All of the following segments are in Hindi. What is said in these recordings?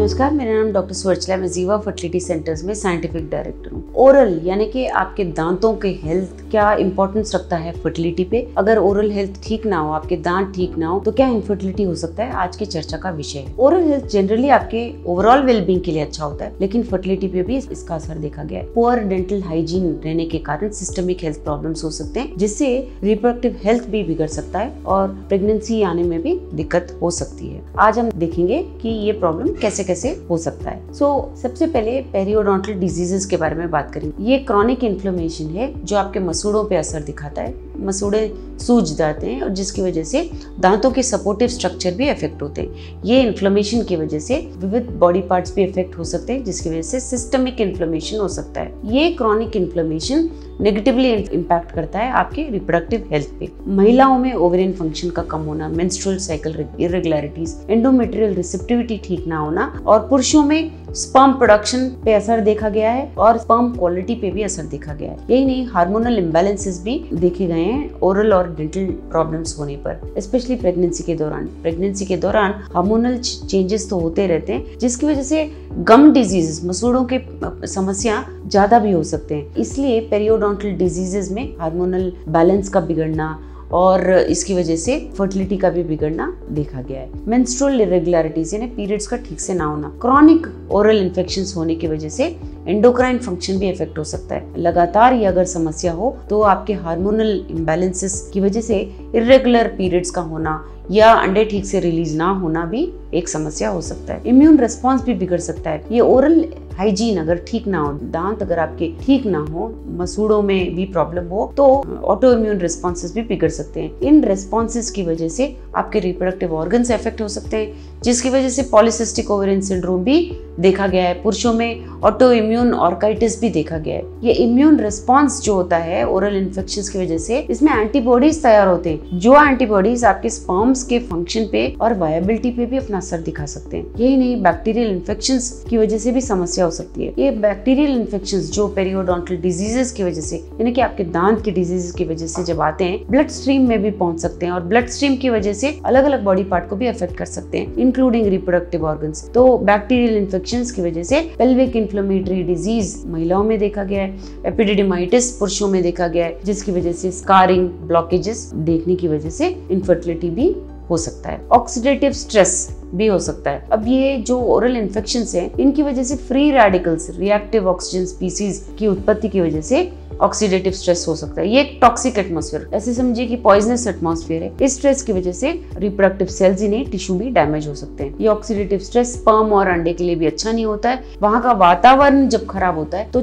नमस्कार, मेरा नाम डॉक्टर स्वर्चला, मैं जीवा फर्टिलिटी सेंटर्स में साइंटिफिक डायरेक्टर हूँ। ओरल यानी कि आपके दांतों के हेल्थ क्या इंपॉर्टेंस रखता है फर्टिलिटी पे। अगर ओरल हेल्थ ठीक ना हो, आपके दांत ठीक ना हो, तो क्या इनफर्टिलिटी हो सकता है, आज की चर्चा का विषय है। ओरल हेल्थ जनरली आपके ओवरऑल वेलबींग के लिए अच्छा होता है, लेकिन फर्टिलिटी पे भी इसका असर देखा गया है। पुअर डेंटल हाइजीन रहने के कारण सिस्टमिक हेल्थ प्रॉब्लम्स हो सकते हैं, जिससे रिप्रोडक्टिव हेल्थ भी बिगड़ सकता है और प्रेगनेंसी आने में भी दिक्कत हो सकती है। आज हम देखेंगे कि ये प्रॉब्लम कैसे कैसे हो सकता है। सबसे पहले पेरियोडोंटल डिजीजेस के बारे में बात करेंगे। ये क्रॉनिक इन्फ्लेमेशन है जो आपके मसूड़ों पे असर दिखाता है। मसूड़े सूज जाते हैं और जिसकी वजह से दांतों के सपोर्टिव स्ट्रक्चर भी इफेक्ट होते हैं। ये इन्फ्लेमेशन की वजह से विविध बॉडी पार्ट्स भी इफेक्ट हो सकते हैं, जिसकी वजह से सिस्टमिक इन्फ्लेमेशन हो सकता है। ये क्रॉनिक इन्फ्लेमेशन नेगेटिवली इम्पैक्ट करता है आपके रिप्रोडक्टिव हेल्थ पे। महिलाओं में ओवेरियन फंक्शन का कम होना, menstrual cycle irregularities, endometrial receptivity ठीक ना होना और पुरुषों में स्पर्म प्रोडक्शन पे असर देखा गया है और स्पर्म क्वालिटी पे भी असर देखा गया है। यही नहीं, हार्मोनल इम्बैलेंसेस भी देखे गए हैं ओरल और डेंटल प्रॉब्लम्स होने पर, स्पेशली प्रेगनेंसी के दौरान। प्रेगनेंसी के दौरान हार्मोनल चेंजेस तो होते रहते हैं, जिसकी वजह से गम डिजीजेस, मसूड़ों के समस्या ज्यादा भी हो सकते हैं। इसलिए पेरियोडोंटल डिजीजेस में हार्मोनल बैलेंस का बिगड़ना और इसकी वजह से फर्टिलिटी का भी बिगड़ना देखा गया है। मेंस्ट्रुअल इरेगुलरिटीज यानी पीरियड्स का ठीक से ना होना, क्रॉनिक ओरल इन्फेक्शंस होने की वजह से एंडोक्राइन फंक्शन भी इफेक्ट हो सकता है। लगातार ये अगर समस्या हो तो आपके हार्मोनल इम्बैलेंसेस की वजह से इरेगुलर पीरियड्स का होना या अंडे ठीक से रिलीज ना होना भी एक समस्या हो सकता है। इम्यून रिस्पॉन्स भी बिगड़ सकता है। ये ओरल हाइजीन अगर ठीक ना हो, दांत अगर आपके ठीक ना हो, मसूड़ों में भी प्रॉब्लम हो, तो ऑटो इम्यून रिस्पॉन्सेस भी बिगड़ सकते हैं। इन रिस्पॉन्सेस की वजह से आपके रिप्रोडक्टिव ऑर्गन्स इफेक्ट हो सकते हैं, जिसकी वजह से पॉलीसिस्टिक ओवेरियन सिंड्रोम भी देखा गया है। पुरुषों में ऑटो इम्यून ऑर्काइटिस भी देखा गया है। ये इम्यून रिस्पॉन्स जो होता है ओरल इन्फेक्शंस की वजह से, इसमें एंटीबॉडीज तैयार होते हैं, जो एंटीबॉडीज आपके स्पर्म्स के फंक्शन पे और वायबिलिटी पे भी अपना असर दिखा सकते हैं। यही नहीं, बैक्टीरियल इन्फेक्शंस की वजह से भी समस्या हो सकती है। ये बैक्टीरियल इन्फेक्शंस जो पेरियोडोंटल डिजीजेस की वजह से, यानी कि आपके दांत के डिजीजेस की वजह से जब आते हैं, ब्लड स्ट्रीम में भी पहुंच सकते हैं और ब्लड स्ट्रीम की वजह से अलग अलग बॉडी पार्ट को भी अफेक्ट कर सकते हैं, इंक्लूडिंग रिप्रोडक्टिव ऑर्गन्स। तो बैक्टीरियल इन्फेक्शंस की वजह से पेल्विक इन्फ्लेमेटरी डिजीज महिलाओं में देखा गया है, एपिडिडिमाइटिस पुरुषों में देखा गया है, जिसकी वजह से स्कारिंग, ब्लॉकेजेस देखने की वजह से इनफर्टिलिटी भी हो सकता है। ऑक्सीडेटिव स्ट्रेस भी हो सकता है। अब ये जो ओरल इन्फेक्शंस हैं, इनकी वजह से free radicals, reactive oxygen species की उत्पत्ति की वजह से ऑक्सीडेटिव स्ट्रेस हो सकता है। ये एक टॉक्सिक एटमॉस्फेयर, ऐसे समझिए कि पॉइजनस एटमॉस्फेयर है। इस स्ट्रेस की वजह से रिप्रोडक्टिव सेल्स ही नहीं, टिश्यू भी डैमेज हो सकते हैं। ये ऑक्सीडेटिव स्ट्रेस स्पर्म और अंडे के लिए भी अच्छा नहीं होता है। वहाँ का वातावरण जब खराब होता है तो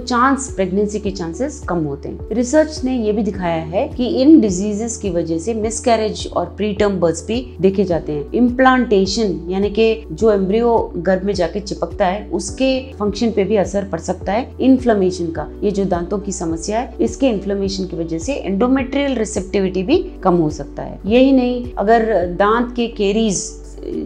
प्रेगनेंसी के चांसेस कम होते हैं। रिसर्च ने ये भी दिखाया है कि इन डिजीजेस की वजह से मिसकैरेज और प्रीटर्म बर्थ्स भी देखे जाते हैं। इम्प्लांटेशन यानी कि जो एम्ब्रियो गर्भ में जाके चिपकता है, उसके फंक्शन पे भी असर पड़ सकता है। इन्फ्लेमेशन का, ये जो दांतों की समस्या है, इसके इन्फ्लेमेशन की वजह से एंडोमेट्रियल रिसेप्टिविटी भी कम हो सकता है। यही नहीं, अगर दांत के केरीज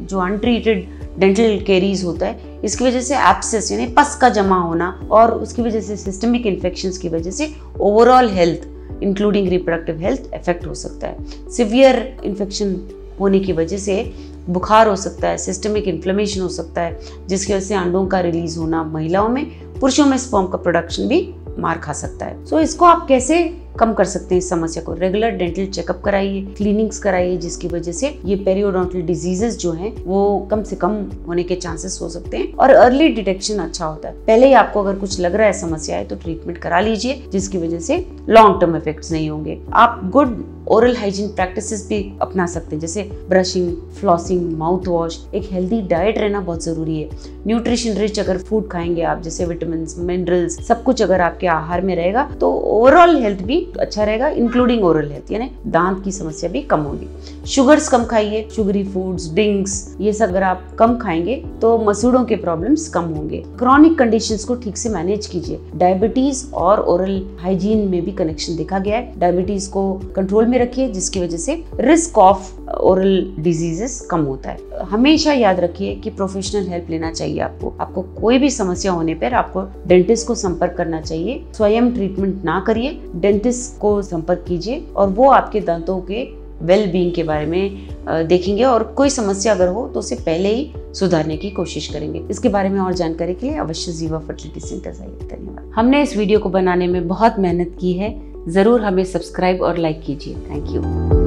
जो अनट्रीटेड डेंटल केरीज होता है, इसकी वजह से एब्सेस यानी पस का जमा होना और उसकी वजह से सिस्टमिक इन्फेक्शंस की वजह से overall health including reproductive health effect हो सकता है। सिवियर इन्फेक्शन होने की वजह से बुखार हो सकता है, सिस्टमिक इन्फ्लेमेशन हो सकता है, जिसकी वजह से अंडों का रिलीज होना महिलाओं में, पुरुषों में स्पर्म का प्रोडक्शन भी मार खा सकता है। इसको आप कैसे कम कर सकते हैं इस समस्या को? रेगुलर डेंटल चेकअप कराइए, क्लीनिंग्स कराइए, जिसकी वजह से ये पेरियोडोंटल डिजीजेस जो हैं वो कम से कम होने के चांसेस हो सकते हैं और अर्ली डिटेक्शन अच्छा होता है। पहले ही आपको अगर कुछ लग रहा है समस्या है तो ट्रीटमेंट करा लीजिए, जिसकी वजह से लॉन्ग टर्म इफेक्ट्स नहीं होंगे। आप गुड ओरल हाइजीन प्रैक्टिसेस भी अपना सकते हैं, जैसे ब्रशिंग, फ्लॉसिंग, माउथ वॉश। एक हेल्दी डाइट रहना बहुत जरूरी है। न्यूट्रिशन रिच अगर फूड खाएंगे आप, जैसे विटामिन, मिनरल्स, सब कुछ अगर आपके आहार में रहेगा तो ओवरऑल हेल्थ भी अच्छा रहेगा, इंक्लूडिंग ओरल हेल्थ, यानी दांत की समस्या भी कम होगी। शुगर्स कम खाइए, शुगरी फूड्स, ड्रिंक्स, ये सब अगर आप कम खाएंगे तो मसूड़ों के प्रॉब्लम्स कम होंगे। क्रॉनिक कंडीशंस को ठीक से मैनेज कीजिए। डायबिटीज और ओरल हाइजीन में भी कनेक्शन देखा गया है। डायबिटीज को कंट्रोल में रखिए, जिसकी वजह से रिस्क ऑफ ओरल डिजीजेस कम होता है। हमेशा याद रखिए कि प्रोफेशनल हेल्प लेना चाहिए आपको कोई भी समस्या होने पर आपको डेंटिस्ट को संपर्क करना चाहिए। स्वयं ट्रीटमेंट ना करिए, डेंटिस्ट को संपर्क कीजिए और वो आपके दांतों के वेल बीइंग के बारे में देखेंगे और कोई समस्या अगर हो तो उसे पहले ही सुधारने की कोशिश करेंगे। इसके बारे में और जानकारी के लिए अवश्य जीवा फर्टिलिटी सेंटर्स आइए। धन्यवाद। हमने इस वीडियो को बनाने में बहुत मेहनत की है, ज़रूर हमें सब्सक्राइब और लाइक कीजिए। Thank you.